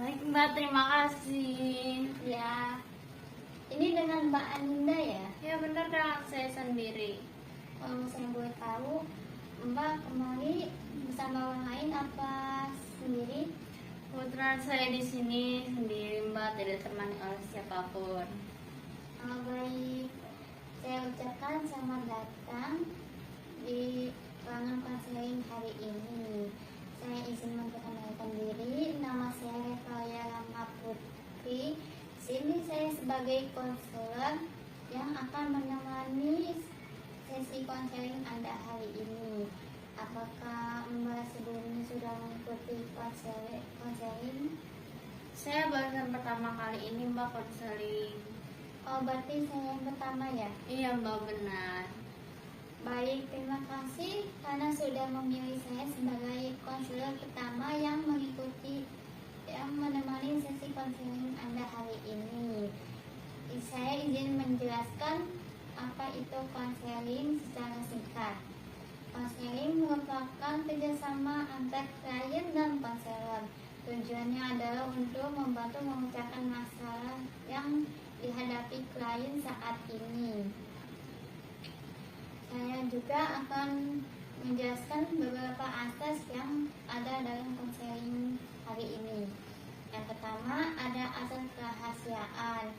Baik Mbak, terima kasih. Ya, ini dengan Mbak Aninda ya. Ya benar, dengan saya sendiri. Kalau saya boleh tahu, Mbak kemari bersama orang lain apa sendiri? Kebetulan saya di sini sendiri Mbak, tidak ditemani oleh siapapun. Baik, saya ucapkan selamat datang di ruangan konseling hari ini. Saya izin memperkenalkan diri, nama saya Revalia Rama Putri. Sini saya sebagai konselor yang akan menemani sesi konseling Anda hari ini. Apakah Mbak sebelumnya sudah mengikuti konseling? Saya baru pertama kali ini Mbak konseling. Oh, berarti saya yang pertama ya? Iya Mbak, benar. Baik, terima kasih karena sudah memilih saya sebagai konselor pertama yang menemani sesi konseling Anda hari ini. Saya izin menjelaskan apa itu konseling secara singkat. Konseling merupakan kerjasama antar klien dan konselor. Tujuannya adalah untuk membantu memecahkan masalah yang dihadapi klien saat ini. Saya juga akan menjelaskan beberapa asas yang ada dalam konseling hari ini. Yang pertama ada asas kerahasiaan.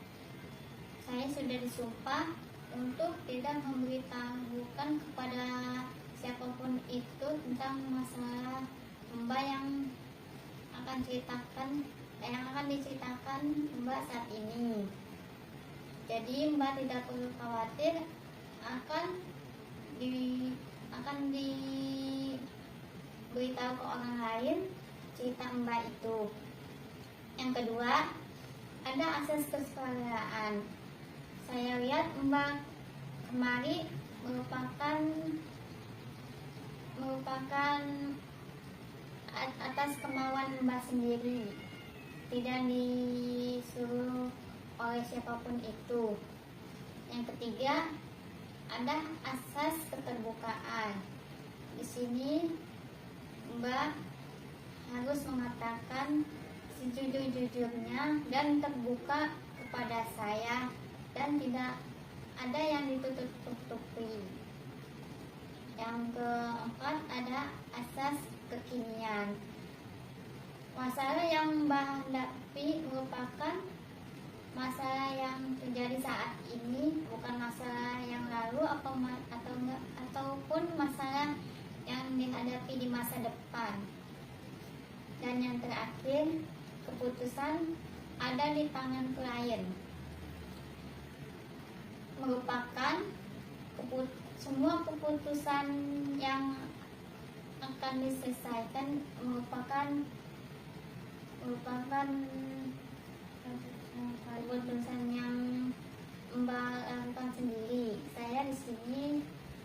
Saya sudah disumpah untuk tidak memberitahukan kepada siapapun itu tentang masalah Mbak yang akan diceritakan Mbak saat ini. Jadi Mbak tidak perlu khawatir akan diberitahu ke orang lain cerita Mbak itu. Yang kedua, ada asas kesukaraan. Saya lihat Mbak kemari merupakan atas kemauan Mbak sendiri, tidak disuruh oleh siapapun itu. Yang ketiga, ada asas keterbukaan. Di sini Mbak harus mengatakan sejujur-jujurnya dan terbuka kepada saya dan tidak ada yang ditutup-tutupi. Yang keempat ada asas kekinian. Masalah yang Mbak hadapi merupakan masalah yang terjadi saat ini, bukan masalah yang lalu ataupun masalah yang dihadapi di masa depan. Dan yang terakhir, keputusan ada di tangan klien. Merupakan semua keputusan yang akan diselesaikan merupakan keputusan yang Mbak lakukan sendiri. Saya di sini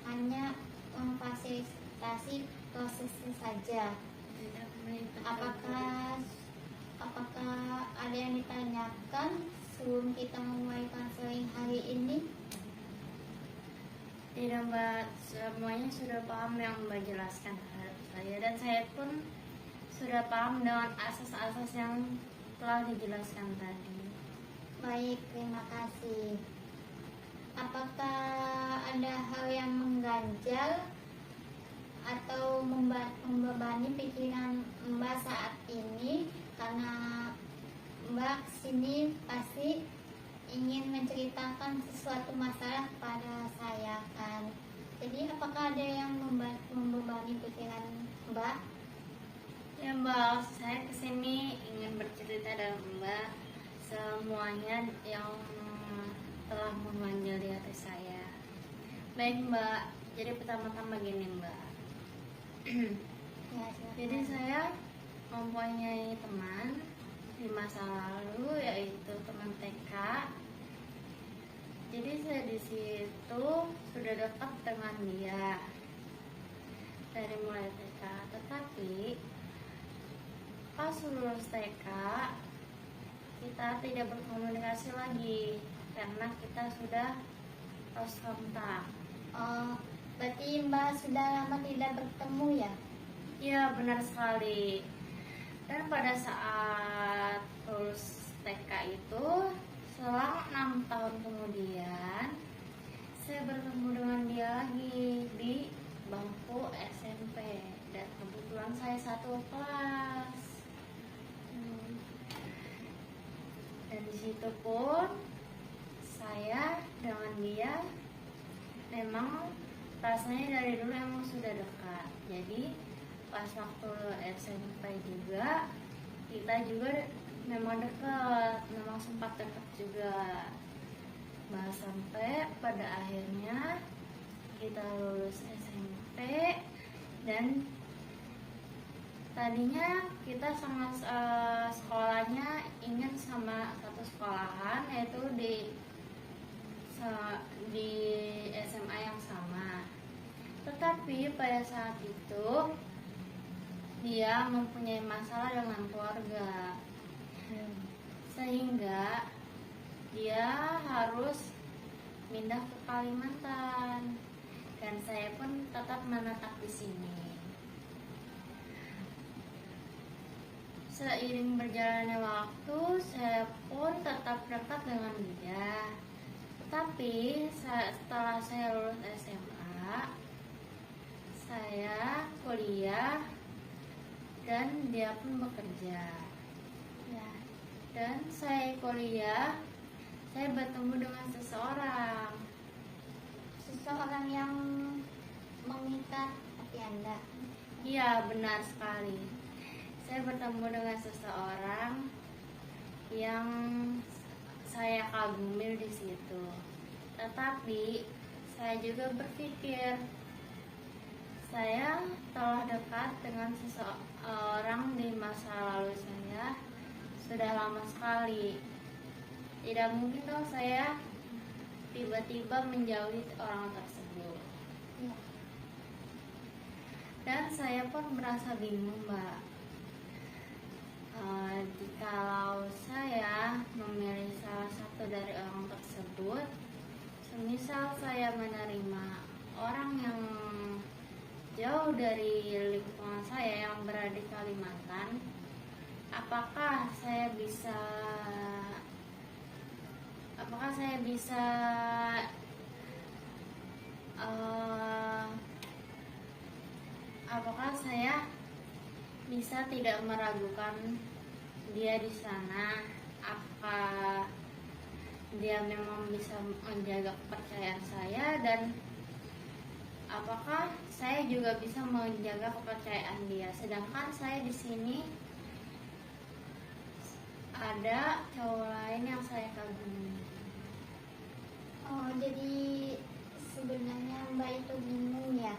hanya memfasilitasi prosesnya saja. Apakah ada yang ditanyakan sebelum kita memulai konseling hari ini? Tidak Mbak, semuanya sudah paham yang Mbak jelaskan terhadap saya, dan saya pun sudah paham dengan asas-asas yang telah dijelaskan tadi. Baik, terima kasih. Apakah ada hal yang mengganjal atau membebani pikiran Mbak saat ini? Karena Mbak sini pasti ingin menceritakan sesuatu masalah kepada saya kan. Jadi apakah ada yang membebani pikiran Mbak? Ya Mbak, saya kesini ingin bercerita dengan Mbak semuanya yang telah mengganjal di hati saya. Baik Mbak, jadi pertama-tama gini Mbak. Ya, Jadi saya mempunyai teman di masa lalu, yaitu teman TK. Jadi saya di situ sudah dekat dengan dia dari mulai TK, tetapi pas lulus TK kita tidak berkomunikasi lagi karena kita sudah lost kontak. Oh, berarti Mbak sudah lama tidak bertemu ya? Iya benar sekali. Dan pada saat satu kelas. Dan di situ pun saya dengan dia memang rasanya dari dulu emang sudah dekat. Jadi pas waktu SMP juga kita juga memang dekat, memang sempat dekat juga. Bahas sampai pada akhirnya kita lulus SMP dan tadinya kita sama sekolahnya ingin sama satu sekolahan, yaitu di SMA yang sama. Tetapi pada saat itu dia mempunyai masalah dengan keluarga, sehingga dia harus pindah ke Kalimantan, dan saya pun tetap menetap di sini. Seiring berjalannya waktu, saya pun tetap dekat dengan dia. Tetapi setelah saya lulus SMA, saya kuliah dan dia pun bekerja. Ya, dan saya kuliah, saya bertemu dengan seseorang. Seseorang yang mengikat hati Anda. Iya, benar sekali. Saya bertemu dengan seseorang yang saya kagumi di situ. Tetapi saya juga berpikir saya telah dekat dengan seseorang di masa lalu saya sudah lama sekali. Tidak mungkin dong saya tiba-tiba menjauhi orang tersebut. Ya. Dan saya pun merasa bingung, Mbak. Jikalau saya memilih salah satu dari orang tersebut, semisal saya menerima orang yang jauh dari lingkungan saya yang berada di Kalimantan, apakah saya bisa tidak meragukan dia di sana? Apa dia memang bisa menjaga kepercayaan saya, dan apakah saya juga bisa menjaga kepercayaan dia? Sedangkan saya di sini ada cowok lain yang saya kagumi. Oh, jadi sebenarnya Mbak itu bingung ya,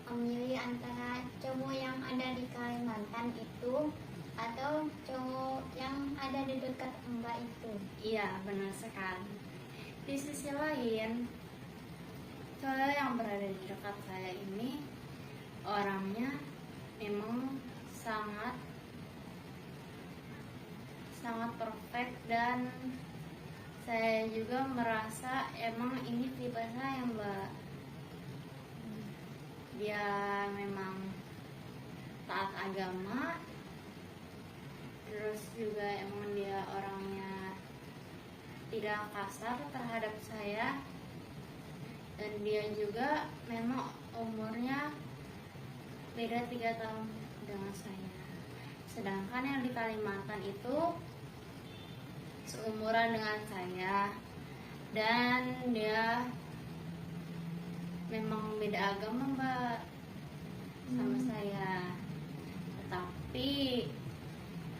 memilih antara cowok yang ada di Kalimantan itu atau cowok yang ada di dekat Mbak itu. Iya, benar sekali. Di sisi lain, cowok yang berada di dekat saya ini orangnya memang sangat perfect, dan saya juga merasa emang ini tipe saya, Mbak. Dia memang taat agama, terus juga emang dia orangnya tidak kasar terhadap saya, dan dia juga memang umurnya beda 3 tahun dengan saya. Sedangkan yang di Kalimantan itu seumuran dengan saya, dan dia memang beda agama, Mbak, sama saya. Tetapi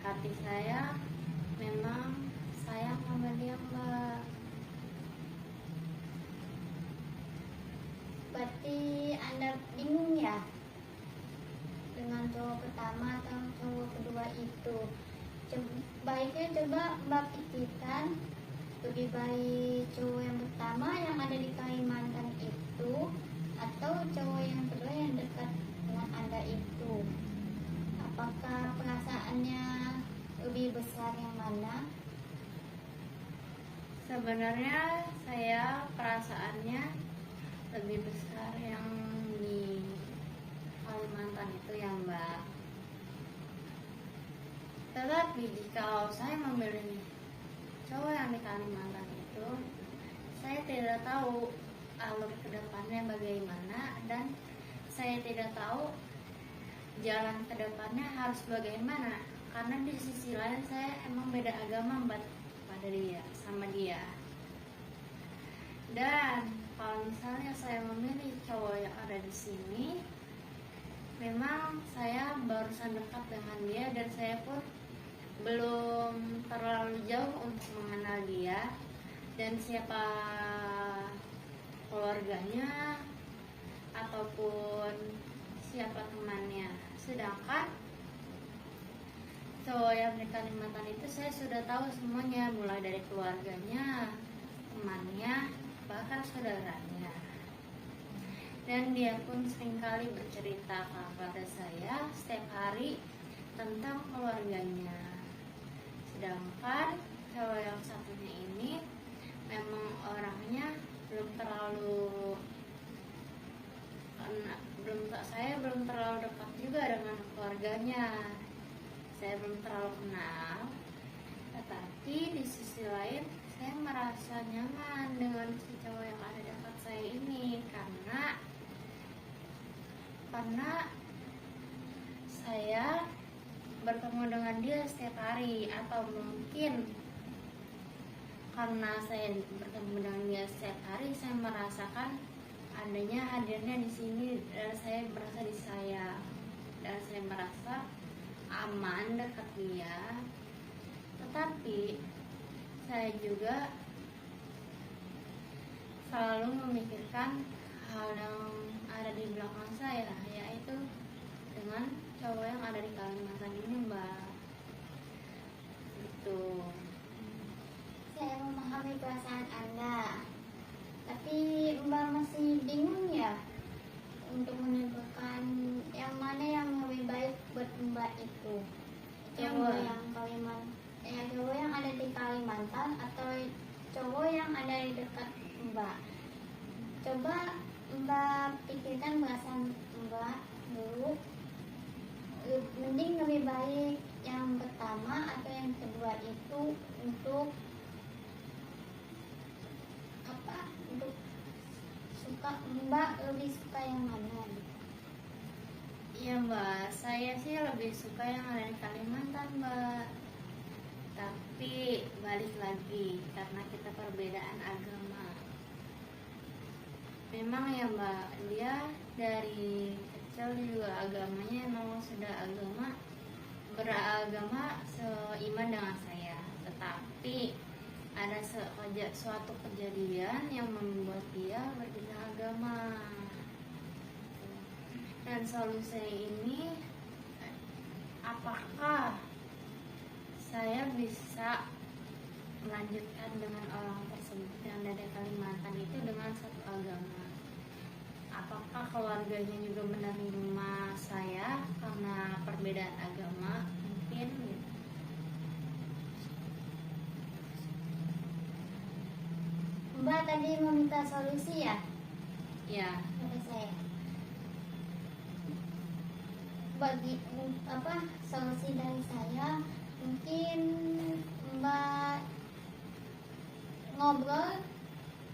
hati saya memang sayang sama dia, Mbak. Berarti Anda bingung ya dengan cowok pertama atau cowok kedua itu. Baiknya coba Mbak pikirkan, lebih baik cowok yang pertama yang ada di Kalimantan itu atau cowok yang kedua yang dekat dengan Anda itu. Apakah perasaannya lebih besar yang mana? Sebenarnya saya perasaannya lebih besar yang di Kalimantan itu ya, Mbak. Tetapi jika saya memilih cowok yang di Kalimantan itu, saya tidak tahu alur kedepannya bagaimana, dan saya tidak tahu jalan ke depannya harus bagaimana, karena di sisi lain saya emang beda agama pada dia sama dia. Dan kalau misalnya saya memilih cowok yang ada di sini, memang saya barusan dekat dengan dia dan saya pun belum terlalu jauh untuk mengenal dia dan siapa keluarganya ataupun siapa temannya. Sedangkan cowok yang di Kalimantan itu saya sudah tahu semuanya, mulai dari keluarganya, temannya, bahkan saudaranya. Dan dia pun seringkali bercerita kepada saya setiap hari tentang keluarganya. Sedangkan cowok yang satunya ini memang orangnya saya belum terlalu dekat juga dengan keluarganya. Saya belum terlalu kenal. Tetapi di sisi lain saya merasa nyaman dengan si cowok yang ada dekat saya ini karena saya bertemu dengan dia setiap hari, atau mungkin karena saya bertemu dengan dia setiap hari saya merasakan adanya hadirnya di sini dan saya merasa disayang dan saya merasa aman dekat dia. Tetapi saya juga selalu memikirkan hal yang ada di belakang saya, yaitu dengan cowok yang ada di Kalimantan ini, Mbak. Gitu. Saya memahami perasaan Anda, tapi Mbak masih bingung ya untuk menentukan yang mana yang lebih baik buat Mbak itu. Ya, Cowok Mbak. cowok yang ada di Kalimantan atau cowok yang ada di dekat Mbak. Coba Mbak pikirkan perasaan Mbak dulu. Mending lebih baik yang pertama atau yang kedua itu untuk apa? Untuk Mbak lebih suka yang mana? Iya, Mbak, saya sih lebih suka yang ada di Kalimantan, Mbak. Tapi balik lagi, karena kita perbedaan agama. Memang ya, Mbak, dia dari kecil juga agamanya emang sudah beragama seiman dengan saya. Tetapi ada suatu kejadian yang membuat dia berbeda agama. Dan solusi ini, apakah saya bisa melanjutkan dengan orang tersebut yang dari Kalimantan itu dengan satu agama? Apakah keluarganya juga menerima saya karena perbedaan agama? Mungkin gitu. Mbak tadi meminta solusi ya? Ya, Dari saya. Bagi solusi dari saya, mungkin Mbak ngobrol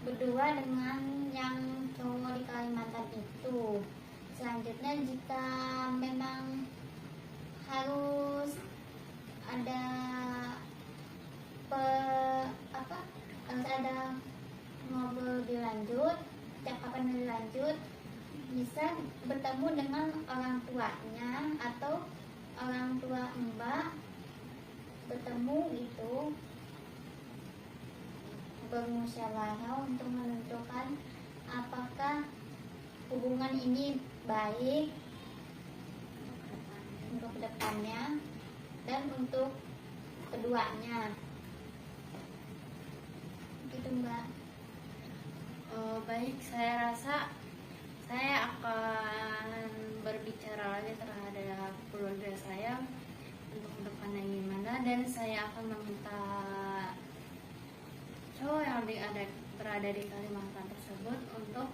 berdua dengan yang cowok di Kalimantan itu. Selanjutnya jika memang harus ada harus ada ngobrol lebih lanjut, percakapan lebih lanjut, bisa bertemu dengan orang tuanya atau orang tua Mbak, bertemu gitu, bermusyawarah untuk menentukan apakah hubungan ini baik untuk kedepannya dan untuk keduanya gitu, Mbak. baik, saya rasa saya akan berbicara lagi terhadap keluarga saya untuk kedepannya gimana, dan saya akan meminta cowok yang berada di Kalimantan tersebut untuk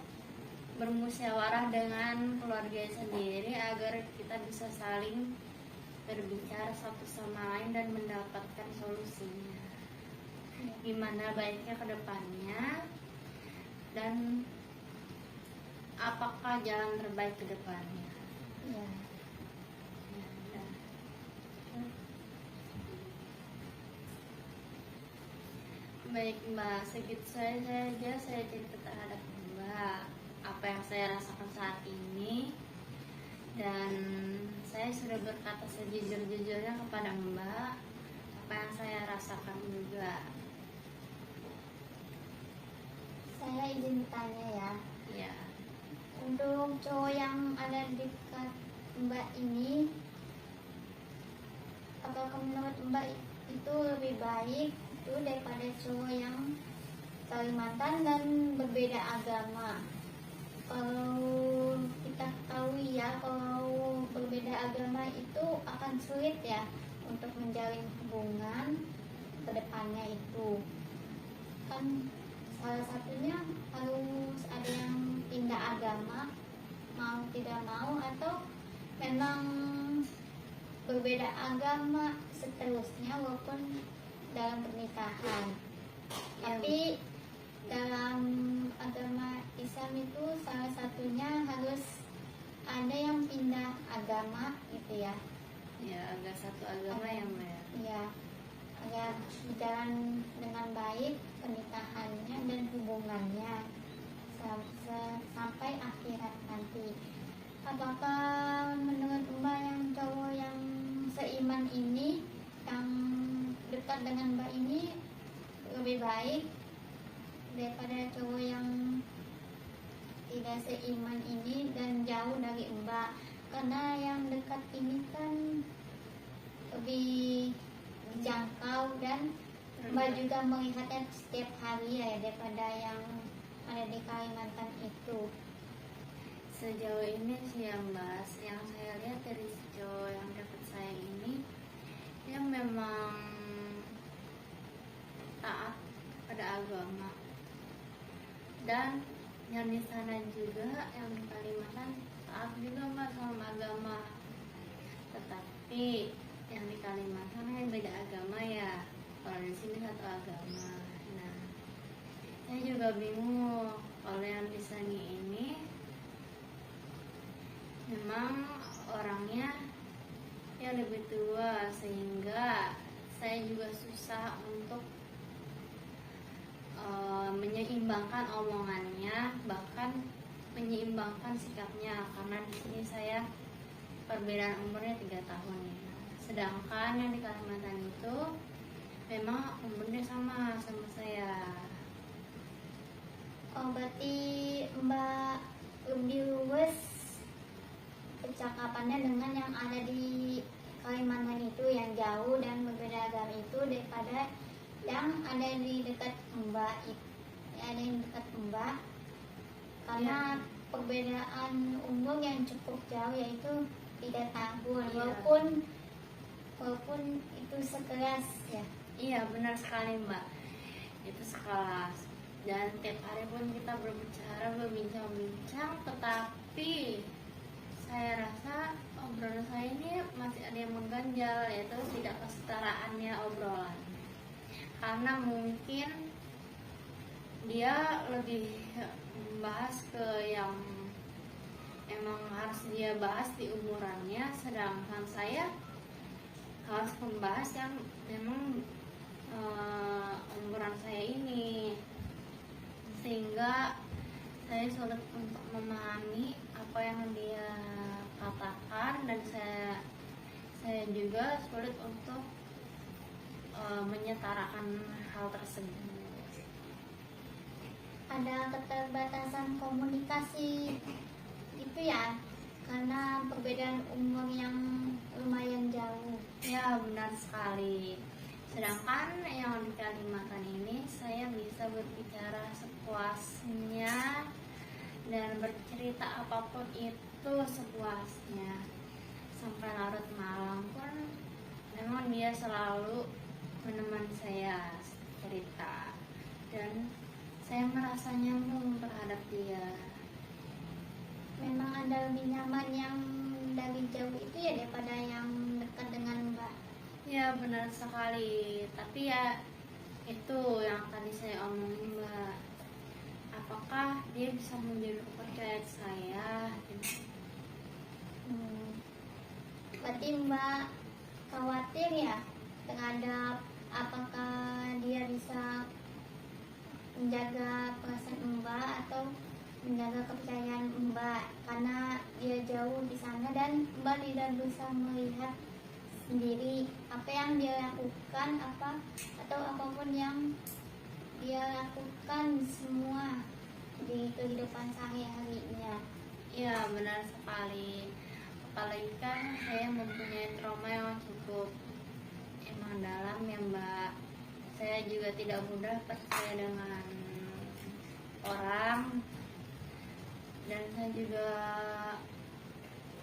bermusyawarah dengan keluarga sendiri agar kita bisa saling berbicara satu sama lain dan mendapatkan solusinya. Gimana baiknya ke depannya dan apakah jalan terbaik ke depannya. Ya. Baik Mbak, segitu saja saya cerita terhadap Mbak apa yang saya rasakan saat ini, dan saya sudah berkata sejujur-jujurnya kepada Mbak apa yang saya rasakan juga. Saya izin tanya ya, Ya, untuk cowok yang ada di dekat Mbak ini, apakah menurut Mbak itu lebih baik itu daripada cowok yang Kalimantan dan berbeda agama? Kalau kita ketahui ya, kalau berbeda agama itu akan sulit ya untuk menjalin hubungan ke depannya itu. Kan salah satunya harus ada yang pindah agama, mau tidak mau, atau memang berbeda agama seterusnya walaupun dalam pernikahan. Tapi dalam agama Islam itu salah satunya harus ada yang pindah agama gitu ya. ya agak satu agama yang Mbak. Iya, agar berjalan dengan baik pernikahannya dan hubungannya sampai akhirat nanti. Apakah menurut Mbak yang cowok yang seiman ini, yang dekat dengan Mbak ini lebih baik daripada cowok yang tidak seiman ini dan jauh dari Mbak? Karena yang dekat ini kan lebih dijangkau dan Mbak juga melihatnya setiap hari ya daripada yang ada di Kalimantan itu. Sejauh ini sih ya Mbak, yang saya lihat dari cowok yang dekat saya ini, dia memang taat pada agama, dan yang di sana juga, yang di Kalimantan taat juga Mbak sama agama. Tetapi yang di Kalimantan kan beda agama ya, kalau di sini satu agama. Nah, saya juga bingung kalau yang di sini ini memang orangnya ya lebih tua, sehingga saya juga susah untuk menyeimbangkan omongannya, bahkan menyeimbangkan sikapnya, karena di sini saya perbedaan umurnya 3 tahun ya. Sedangkan yang di Kalimantan itu memang umurnya sama saya. Oh, berarti Mbak lebih luwes percakapannya dengan yang ada di Kalimantan itu, yang jauh dan berbeda agama itu, daripada yang ada di dekat Mbak itu, ada yang dekat Mbak, karena perbedaan umur yang cukup jauh, yaitu 3 tahun. Iya. Walaupun itu sekelas ya. Iya, benar sekali Mbak, itu sekelas, dan tiap hari pun kita berbincang-bincang, tetapi saya rasa obrolan saya ini masih ada yang mengganjal, yaitu tidak kesetaraannya obrolan. Karena mungkin dia lebih membahas ke yang emang harus dia bahas di umurannya, sedangkan saya harus membahas yang memang umuran saya ini, sehingga saya sulit untuk memahami apa yang dia katakan, dan saya juga sulit untuk menyetarakan hal tersebut. Ada keterbatasan komunikasi itu ya, karena perbedaan umur yang lumayan jauh. Ya, benar sekali. Sedangkan yang di Kalimantan ini saya bisa berbicara sepuasnya dan bercerita apapun itu sepuasnya. Sampai larut malam pun memang dia selalu menemani saya cerita, dan saya merasa nyambung terhadap dia. Memang ada lebih nyaman yang dari jauh itu ya daripada yang dekat dengan Mbak. Ya, benar sekali. Tapi ya itu yang tadi saya omongin Mbak, apakah dia bisa menjadi kepercayaan saya? Berarti Mbak khawatir ya terhadap apakah dia bisa menjaga perasaan Mbak atau menjaga kepercayaan Mbak karena dia jauh di sana dan Mbak tidak bisa melihat sendiri apa yang dia lakukan atau apapun yang dia lakukan semua di kehidupan sehari-harinya. Ya, benar sekali. Apalagi kan saya mempunyai trauma yang cukup emang dalam ya Mbak. Saya juga tidak mudah percaya dengan orang, dan saya juga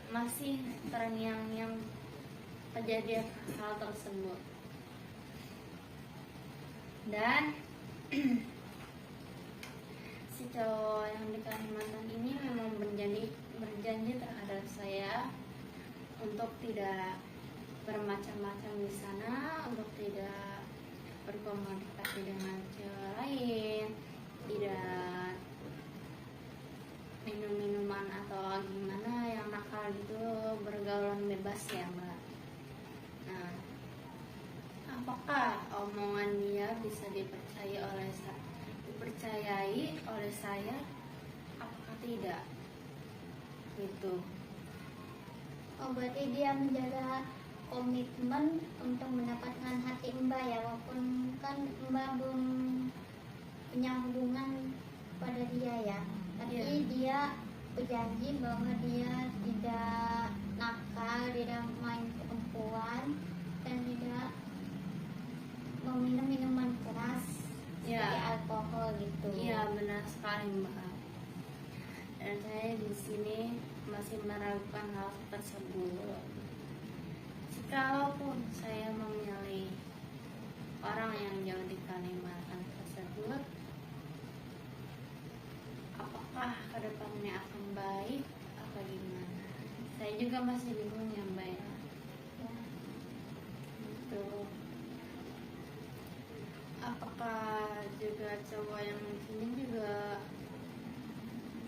masih terngiang-ngiang kejadian hal tersebut. Dan si cowok yang di Kalimantan ini memang berjanji terhadap saya untuk tidak bermacam-macam di sana, untuk tidak berkomunikasi dengan cewek lain, tidak minum-minuman atau gimana yang nakal gitu, bergaulan bebas ya Mbak. Nah, apakah omongan dia bisa dipercayai oleh saya? Apakah tidak? Gitu. Oh, berarti dia menjaga komitmen untuk mendapatkan hati Mbak ya, walaupun kan Mbak belum punya hubungan pada dia ya, tapi dia berjanji bahwa dia tidak nakal, tidak main perempuan, dan tidak meminum minuman keras seperti alkohol gitu. Iya, benar sekali Mbak. Dan saya di sini masih meragukan hal tersebut. Jikalaupun saya memilih orang yang jauh di Kalimantan tersebut, apakah kedepannya akan baik apa gimana? Saya juga masih bingung ya Mbak ya. Gitu. Apakah juga cowok yang di sini juga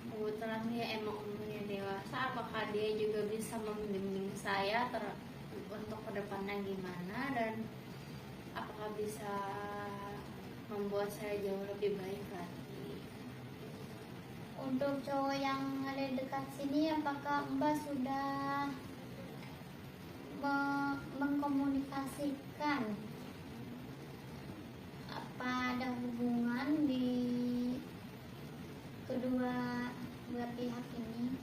kebetulan dia emang umurnya dewasa, apakah dia juga bisa membimbing saya untuk kedepannya gimana, dan apakah bisa membuat saya jauh lebih baik lagi. Untuk cowok yang ada dekat sini, apakah Mbak sudah mengkomunikasikan apa ada hubungan di kedua belah pihak ini?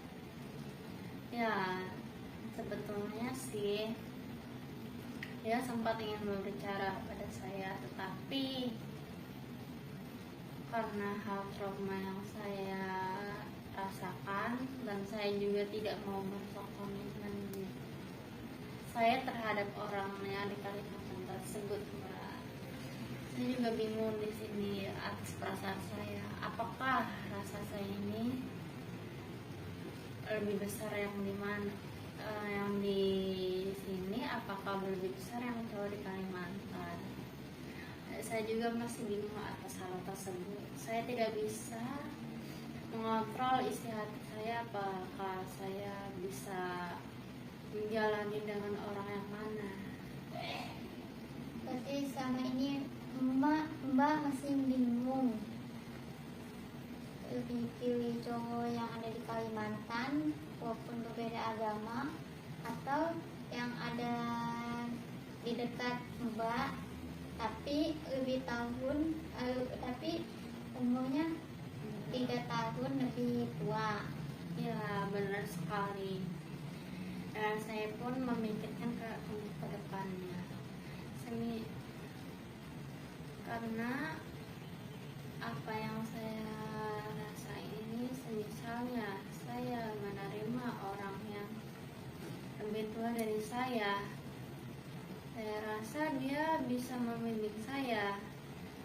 Ya, sebetulnya sih dia sempat ingin berbicara pada saya, tetapi karena hal trauma yang saya rasakan dan saya juga tidak mau merusak komitmen saya terhadap orang yang di Kalimantan tersebut, Mbak. Saya juga bingung di sini atas perasaan saya. Apakah rasa saya ini lebih besar yang di mana, yang di sini, apakah lebih besar yang cowok di Kalimantan? Saya juga masih bingung atas hal tersebut. Saya tidak bisa mengontrol isi hati saya, apakah saya bisa menjalani dengan orang yang mana. Berarti selama ini Mbak masih bingung lebih pilih cowok yang ada di Kalimantan walaupun berbeda agama, atau yang ada di dekat Mbak tapi tapi umurnya 3 tahun lebih tua. Ya, benar sekali. Dan saya pun memikirkan untuk ke depannya. Karena apa yang saya rasain ini, semisalnya saya menerima orang yang lebih tua dari saya rasa dia bisa membimbing saya.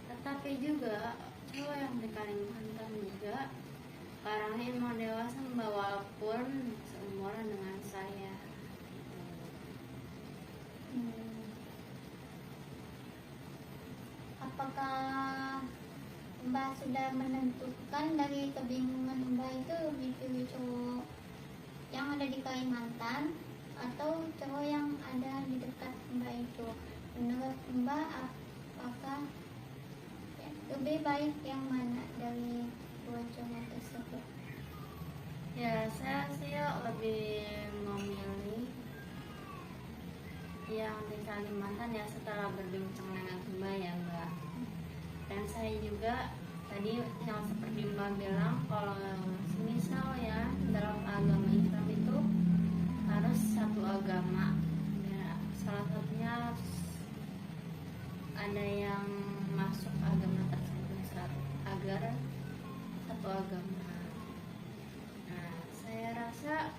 Tetapi juga cowok yang di Kalimantan juga orangnya emang dewasa, walaupun seumuran dengan saya. Apakah Mbak sudah menentukan dari kebingungan Mbak itu lebih pilih cowok yang ada di Kalimantan atau cowok yang ada di dekat Mbak itu? Menurut Mbak apakah lebih baik yang mana dari dua cowok tersebut? Ya, saya sih lebih memilih yang di Kalimantan ya, setelah berbincang dengan Mbak ya Mbak. Dan saya juga tadi yang seperti Mbak bilang, kalau misal ya dalam agama Islam itu harus satu agama ya, salah satunya ada yang masuk agama tersebut agar satu agama. Nah, saya rasa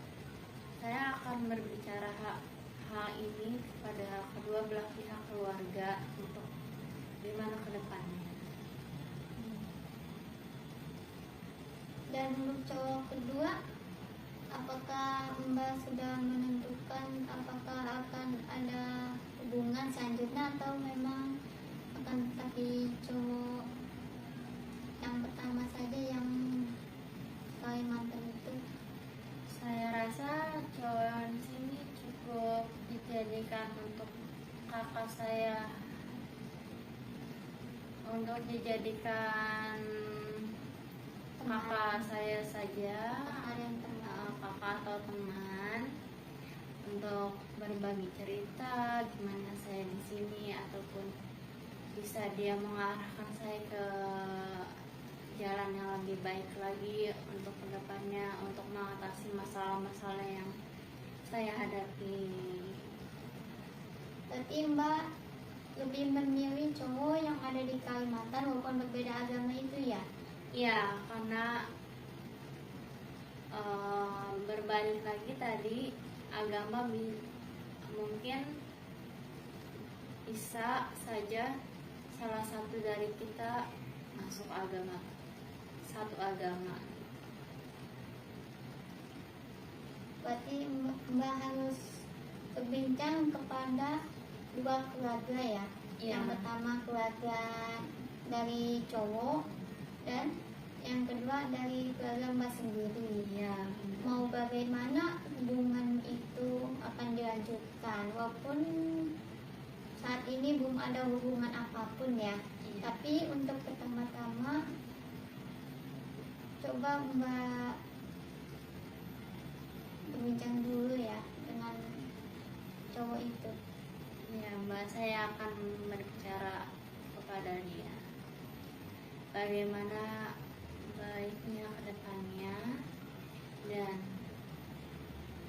saya akan berbicara hal ini kepada kedua belah pihak keluarga untuk gimana ke depannya. Dan untuk cowok kedua, apakah Mbak sudah menentukan apakah akan ada hubungan selanjutnya atau memang akan tetap di cowok yang pertama saja yang Kalimantan itu? Saya rasa cowok di sini cukup dijadikan untuk kakak saya, untuk dijadikan kakak saya saja, kakak atau teman, untuk berbagi cerita gimana saya di sini, ataupun bisa dia mengarahkan saya ke jalan yang lebih baik lagi untuk kedepannya, untuk mengatasi masalah-masalah yang saya hadapi. Berarti Mbak lebih memilih cowok yang ada di Kalimantan walaupun berbeda agama itu ya? Ya, karena berbalik lagi tadi, agama mungkin bisa saja salah satu dari kita masuk agama, satu agama. Berarti Mbak harus berbincang kepada dua keluarga ya? Iya. Yang pertama keluarga dari cowok dan yang kedua dari keluarga Mbak sendiri. Iya. Mau bagaimana hubungan itu akan dilanjutkan walaupun saat ini belum ada hubungan apapun ya. Iya. Tapi untuk pertama-tama coba Mbak berbincang dulu ya dengan cowok itu. Ya, Mbak, saya akan berbicara kepada dia bagaimana baiknya ke depannya, dan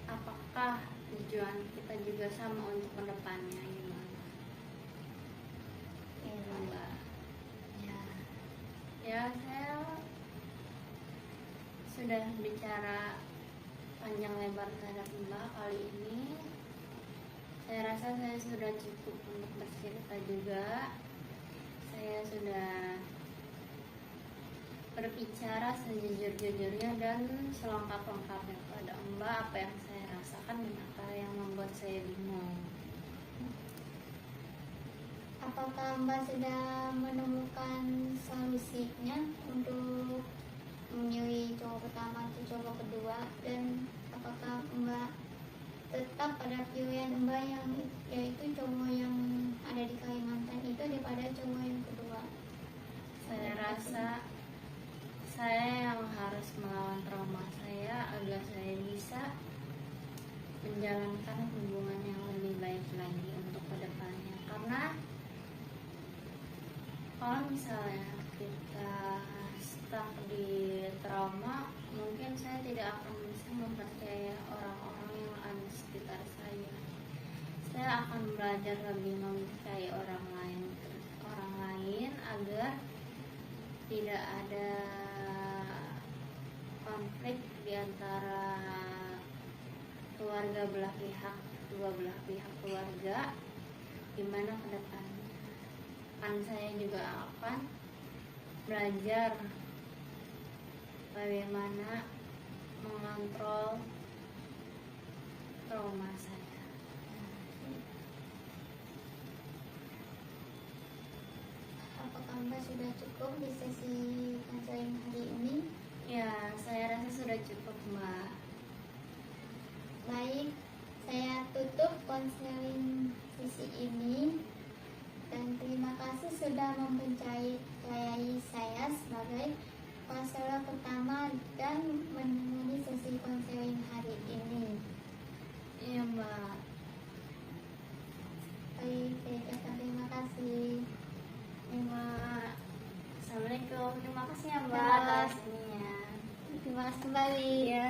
apakah tujuan kita juga sama untuk ke depannya gimana. Ya, Mbak. Ya, saya sudah bicara panjang lebar terhadap Mbak kali ini. Saya rasa saya sudah cukup untuk bercerita juga. Saya sudah berbicara sejujur-jujurnya dan selengkap-lengkapnya kepada Mbak apa yang saya rasakan dan apa yang membuat saya bingung. apakah Mbak sudah menemukan solusinya untuk memilih cowok pertama atau cowok kedua, dan apakah Mbak tetap pada pilihan Mbak yang yaitu cowok yang ada di Kalimantan itu daripada cowok yang kedua? Saya rasa saya yang harus melawan trauma saya agar saya bisa menjalankan hubungan yang lebih baik lagi untuk kedepannya. Karena kalau misalnya kita stuck di trauma, mungkin saya tidak akan bisa mempercayai orang-orang yang ada di sekitar saya. Saya akan belajar lebih mempercayai orang lain agar tidak ada konflik di antara dua belah pihak keluarga gimana ke depannya. Kan saya juga akan belajar bagaimana mengontrol trauma saya. Apakah Mbak sudah cukup di sesi konseling hari ini? Ya, saya rasa sudah cukup, Mbak. Baik, saya tutup konseling sesi ini dan terima kasih sudah mempercayai saya sebagai konselor pertama dan menemani sesi konseling hari ini. Iya Mbak. Baik, saya ucapkan terima kasih. Iya Mbak. Assalamualaikum. Terima kasih ya Mbak Terima atas kasih. ininya. Terima kasih kembali. Iya.